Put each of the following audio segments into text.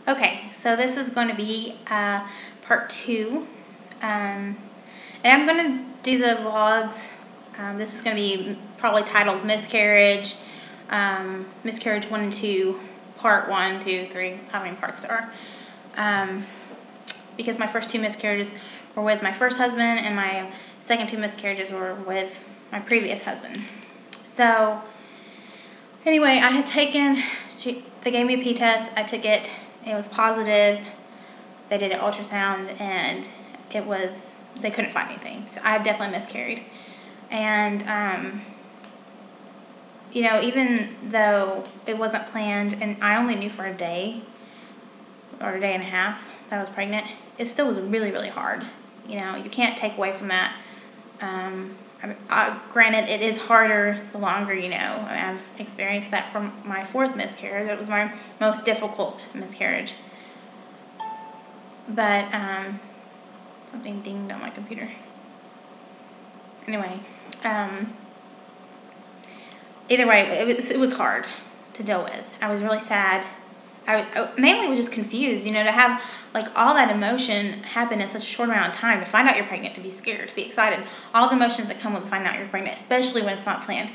Okay, so this is going to be part 2. And I'm going to do the vlogs. This is going to be probably titled Miscarriage, Miscarriage 1 and 2, part 1, 2, 3, how many parts there are. Because my first 2 miscarriages were with my first husband, and my second 2 miscarriages were with my previous husband. So, anyway, I had taken, they gave me a pee test, I took it, it was positive, they did an ultrasound, and they couldn't find anything, so I definitely miscarried. And, you know, even though it wasn't planned, and I only knew for a day, or a day and a half, that I was pregnant, it still was really, really hard. You know, you can't take away from that. Granted, it is harder the longer you know. I mean, I've experienced that from my 4th miscarriage. It was my most difficult miscarriage. But, something dinged on my computer. Anyway, either way, it was hard to deal with. I was really sad. I mainly was just confused, you know, to have like all that emotion happen in such a short amount of time, to find out you're pregnant, to be scared, to be excited, all the emotions that come with finding out you're pregnant, especially when it's not planned.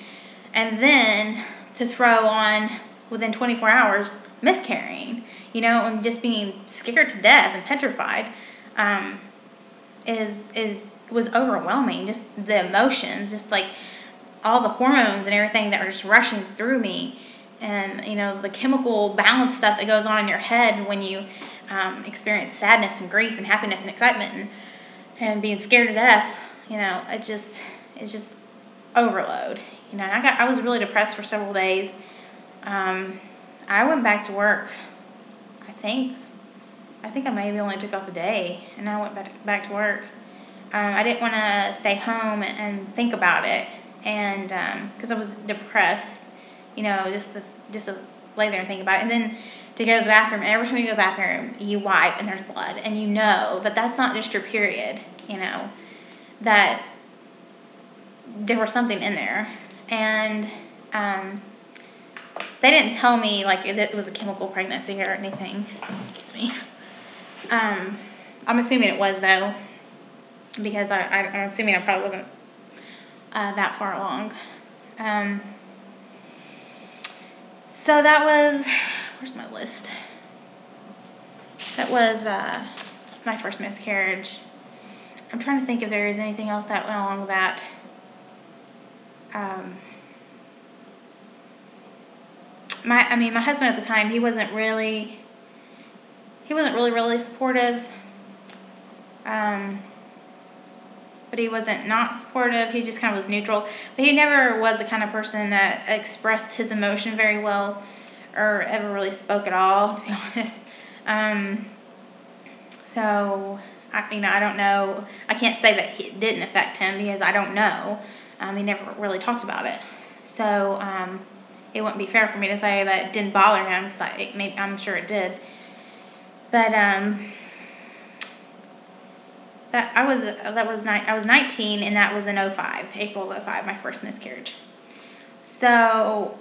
And then to throw on, within 24 hours, miscarrying, you know, and just being scared to death and petrified, was overwhelming. Just the emotions, just like all the hormones and everything that were just rushing through me. And, you know, the chemical balance stuff that goes on in your head when you experience sadness and grief and happiness and excitement and being scared to death, you know, it's just overload. You know, I was really depressed for several days. I went back to work, I think I maybe only took off a day, and I went back to work. I didn't want to stay home and think about it, and because I was depressed. You know, just to lay there and think about it. And then to go to the bathroom, and every time you go to the bathroom, you wipe and there's blood. And you know that that's not just your period, you know, that there was something in there. And they didn't tell me, like, it was a chemical pregnancy or anything. Excuse me. I'm assuming it was, though, because I'm assuming I probably wasn't that far along. So that was, where's my list? That was my first miscarriage. I'm trying to think if there is anything else that went along with that. My husband at the time, he wasn't really supportive. But he wasn't not supportive. He just kind of was neutral. But he never was the kind of person that expressed his emotion very well, or ever really spoke at all, to be honest. So, I don't know. I can't say that it didn't affect him, because I don't know. He never really talked about it. So, it wouldn't be fair for me to say that it didn't bother him, because I'm sure it did. But, I was 19, and that was in April of 05, my first miscarriage. So,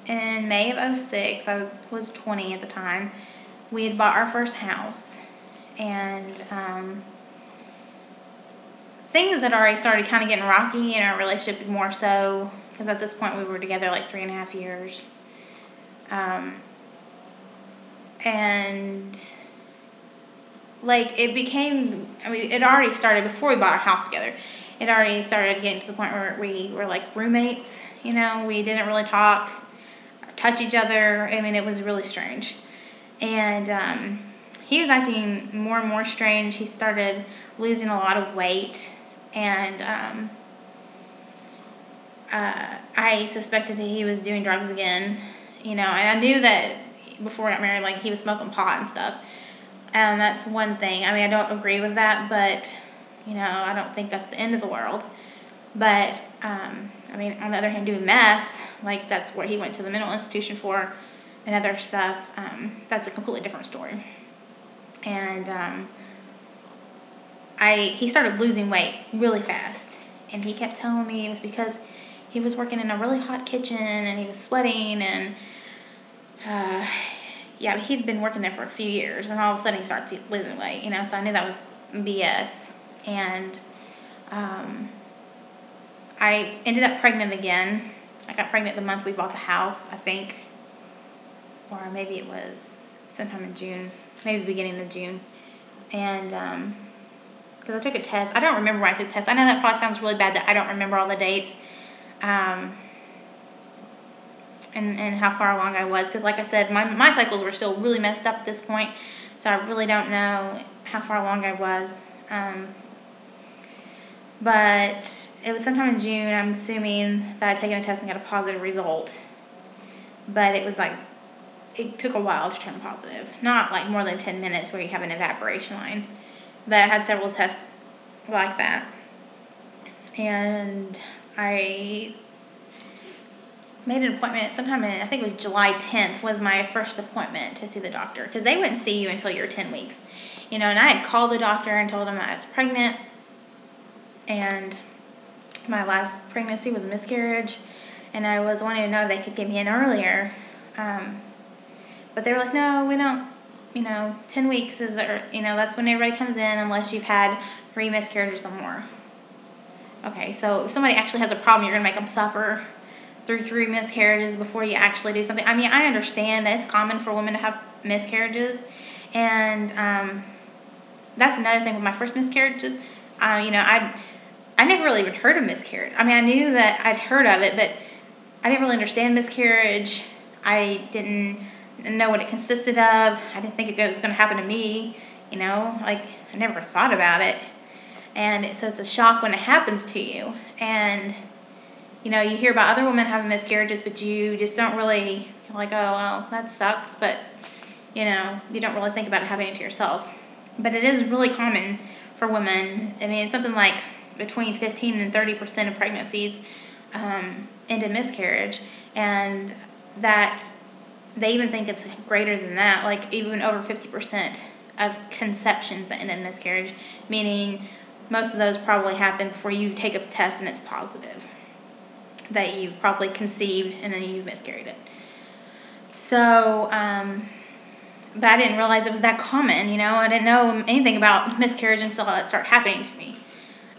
in May of 06, I was 20 at the time, we had bought our first house, and things had already started kind of getting rocky in our relationship, more so, because at this point we were together like 3.5 years. And like, it already started before we bought our house together. It already started getting to the point where we were like roommates, you know. We didn't really talk, or touch each other. I mean, it was really strange. And he was acting more and more strange. He started losing a lot of weight, and I suspected that he was doing drugs again, you know. And I knew that before we got married, like, he was smoking pot and stuff. And that's one thing. I mean, I don't agree with that, but, you know, I don't think that's the end of the world. But, I mean, on the other hand, doing meth, like, that's what he went to the mental institution for, and other stuff, that's a completely different story. And, he started losing weight really fast, and he kept telling me it was because he was working in a really hot kitchen, and he was sweating, and yeah, but he'd been working there for a few years, and all of a sudden he starts losing weight, you know, so I knew that was BS. And I ended up pregnant again. I got pregnant the month we bought the house, I think, or maybe it was sometime in June, maybe the beginning of June. And because I took a test, I don't remember when I took the test. I know that probably sounds really bad that I don't remember all the dates, and how far along I was, because like I said, my cycles were still really messed up at this point, so I really don't know how far along I was. But it was sometime in June, I'm assuming, that I'd taken a test and got a positive result. But it was like, it took a while to turn positive. Not like more than 10 minutes where you have an evaporation line. But I had several tests like that. And I made an appointment sometime in, I think it was July 10th was my first appointment to see the doctor. Because they wouldn't see you until you're 10 weeks. You know, and I had called the doctor and told him I was pregnant. And my last pregnancy was a miscarriage. And I was wanting to know if they could get me in earlier. But they were like, no, we don't, you know, 10 weeks is, you know, that's when everybody comes in unless you've had 3 miscarriages or more. Okay, so if somebody actually has a problem, you're going to make them suffer through 3 miscarriages before you actually do something. I mean, I understand that it's common for women to have miscarriages. And that's another thing with my first miscarriages. You know, I never really even heard of miscarriage. I mean, I knew that I'd heard of it, but I didn't really understand miscarriage. I didn't know what it consisted of. I didn't think it was going to happen to me, you know, like I never thought about it. And so it's a shock when it happens to you. And, you know, you hear about other women having miscarriages, but you just don't really, you're like, oh, well, that sucks. But, you know, you don't really think about it happening to yourself. But it is really common for women. I mean, it's something like between 15 and 30% of pregnancies end in miscarriage. And that they even think it's greater than that, like even over 50% of conceptions that end in miscarriage, meaning most of those probably happen before you take a test and it's positive, that you've probably conceived and then you've miscarried it. So, but I didn't realize it was that common, you know. I didn't know anything about miscarriage until it started happening to me.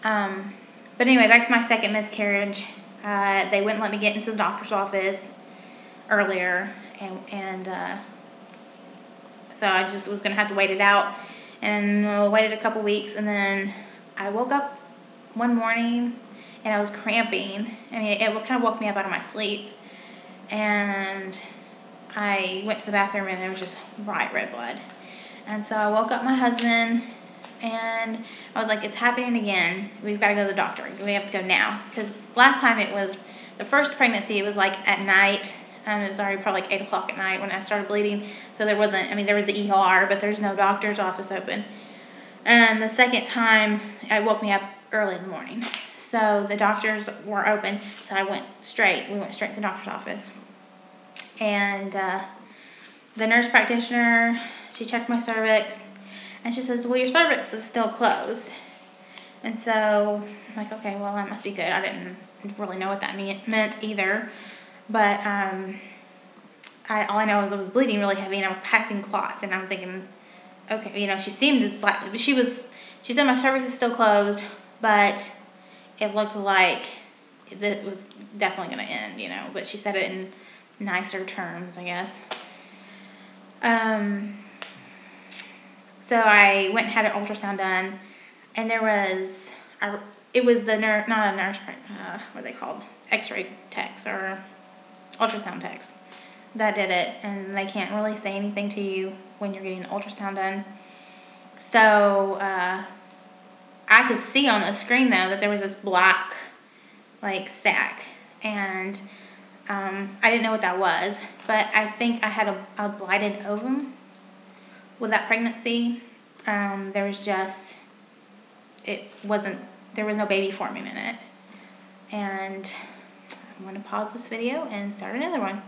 But anyway, back to my second miscarriage. They wouldn't let me get into the doctor's office earlier, and so I just was going to have to wait it out, and waited a couple weeks, and then I woke up one morning, and I was cramping. I mean, it kind of woke me up out of my sleep, and I went to the bathroom, and there was just bright red blood. And so I woke up my husband, and I was like, it's happening again. We've got to go to the doctor. We have to go now. Because last time it was, the first pregnancy, it was like at night. It was already probably like 8 o'clock at night when I started bleeding. So there wasn't, I mean, there was the ER, but there's no doctor's office open. And the second time, it woke me up early in the morning. So the doctors were open. So we went straight to the doctor's office. And the nurse practitioner, she checked my cervix. And she says, well, your cervix is still closed. And so I'm like, okay, well, that must be good. I didn't really know what that meant either. But all I know is I was bleeding really heavy and I was passing clots. And I'm thinking, okay, you know, she seemed like, she said my cervix is still closed, but it looked like it was definitely going to end, you know. But she said it in nicer terms, I guess. So I went and had an ultrasound done, and there was, it was the nurse, not a nurse, what are they called? X-ray techs or ultrasound techs that did it, and they can't really say anything to you when you're getting an ultrasound done. So I could see on the screen though that there was this black, like, sac, and I didn't know what that was, but I think I had a blighted ovum with that pregnancy. There was no baby forming in it. And I'm going to pause this video and start another one.